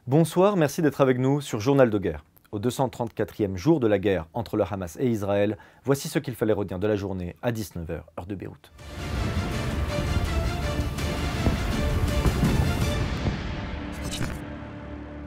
Bonsoir, merci d'être avec nous sur Journal de guerre. Au 234e jour de la guerre entre le Hamas et Israël, voici ce qu'il fallait retenir de la journée à 19 h, heure de Beyrouth.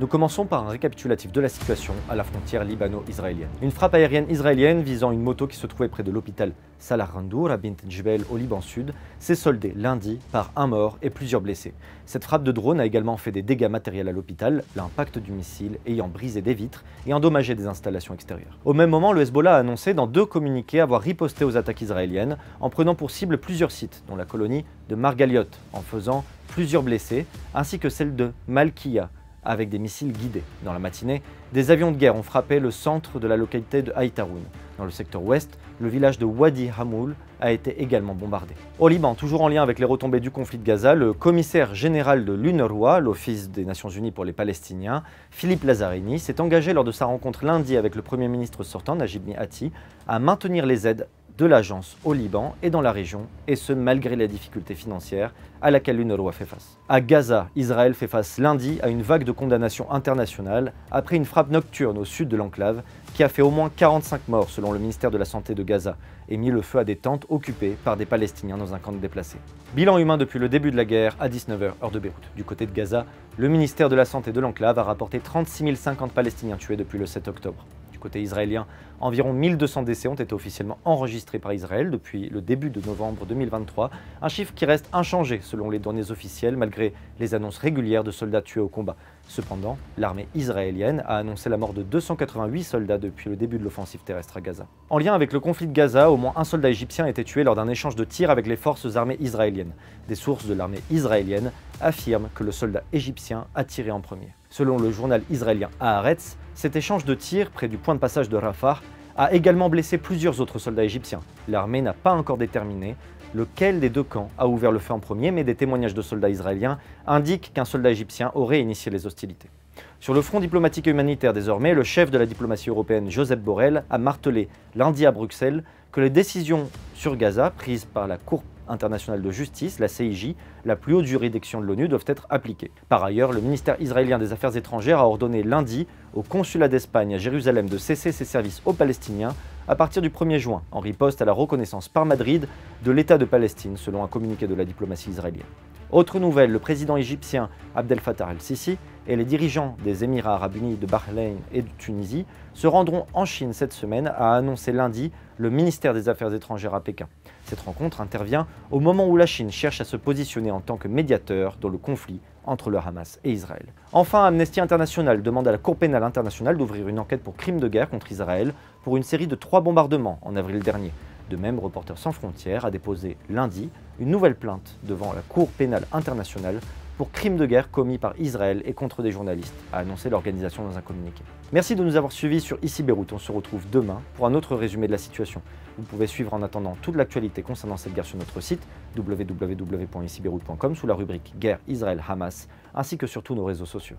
Nous commençons par un récapitulatif de la situation à la frontière libano-israélienne. Une frappe aérienne israélienne visant une moto qui se trouvait près de l'hôpital Salah Randour à Bint Jbel au Liban Sud s'est soldée lundi par un mort et plusieurs blessés. Cette frappe de drone a également fait des dégâts matériels à l'hôpital, l'impact du missile ayant brisé des vitres et endommagé des installations extérieures. Au même moment, le Hezbollah a annoncé dans 2 communiqués avoir riposté aux attaques israéliennes en prenant pour cible plusieurs sites, dont la colonie de Margaliot, en faisant plusieurs blessés, ainsi que celle de Malkiya, avec des missiles guidés. Dans la matinée, des avions de guerre ont frappé le centre de la localité de Haïtaroun. Dans le secteur ouest, le village de Wadi Hamoul a été également bombardé. Au Liban, toujours en lien avec les retombées du conflit de Gaza, le commissaire général de l'UNRWA, l'Office des Nations Unies pour les Palestiniens, Philippe Lazzarini, s'est engagé lors de sa rencontre lundi avec le Premier ministre sortant, Najib Mikati, à maintenir les aides de l'agence au Liban et dans la région, et ce malgré les difficultés financières à laquelle l'UNRWA fait face. À Gaza, Israël fait face lundi à une vague de condamnations internationales après une frappe nocturne au sud de l'enclave qui a fait au moins 45 morts selon le ministère de la Santé de Gaza et mis le feu à des tentes occupées par des Palestiniens dans un camp de déplacés. Bilan humain depuis le début de la guerre à 19 h, heure de Beyrouth. Du côté de Gaza, le ministère de la Santé de l'enclave a rapporté 36 050 Palestiniens tués depuis le 7 octobre. Côté israélien, environ 1200 décès ont été officiellement enregistrés par Israël depuis le début de novembre 2023, un chiffre qui reste inchangé selon les données officielles malgré les annonces régulières de soldats tués au combat. Cependant, l'armée israélienne a annoncé la mort de 288 soldats depuis le début de l'offensive terrestre à Gaza. En lien avec le conflit de Gaza, au moins un soldat égyptien a été tué lors d'un échange de tirs avec les forces armées israéliennes. Des sources de l'armée israélienne affirment que le soldat égyptien a tiré en premier. Selon le journal israélien Haaretz, cet échange de tirs près du point de passage de Rafah a également blessé plusieurs autres soldats égyptiens. L'armée n'a pas encore déterminé lequel des 2 camps a ouvert le feu en premier, mais des témoignages de soldats israéliens indiquent qu'un soldat égyptien aurait initié les hostilités. Sur le front diplomatique et humanitaire désormais, le chef de la diplomatie européenne, Josep Borrell, a martelé lundi à Bruxelles que les décisions sur Gaza prises par la Cour internationale de justice, la CIJ, la plus haute juridiction de l'ONU, doivent être appliquées. Par ailleurs, le ministère israélien des Affaires étrangères a ordonné lundi au consulat d'Espagne à Jérusalem de cesser ses services aux Palestiniens à partir du 1er juin, en riposte à la reconnaissance par Madrid de l'État de Palestine, selon un communiqué de la diplomatie israélienne. Autre nouvelle, le président égyptien Abdel Fattah el-Sisi et les dirigeants des Émirats arabes unis, de Bahreïn et de Tunisie se rendront en Chine cette semaine, a annoncé lundi le ministère des Affaires étrangères à Pékin. Cette rencontre intervient au moment où la Chine cherche à se positionner en tant que médiateur dans le conflit entre le Hamas et Israël. Enfin, Amnesty International demande à la Cour pénale internationale d'ouvrir une enquête pour crime de guerre contre Israël pour une série de 3 bombardements en avril dernier. De même, Reporters sans frontières a déposé lundi une nouvelle plainte devant la Cour pénale internationale pour crimes de guerre commis par Israël et contre des journalistes, a annoncé l'organisation dans un communiqué. Merci de nous avoir suivis sur Ici Beyrouth. On se retrouve demain pour un autre résumé de la situation. Vous pouvez suivre en attendant toute l'actualité concernant cette guerre sur notre site www.icibeyrouth.com sous la rubrique Guerre Israël-Hamas, ainsi que sur tous nos réseaux sociaux.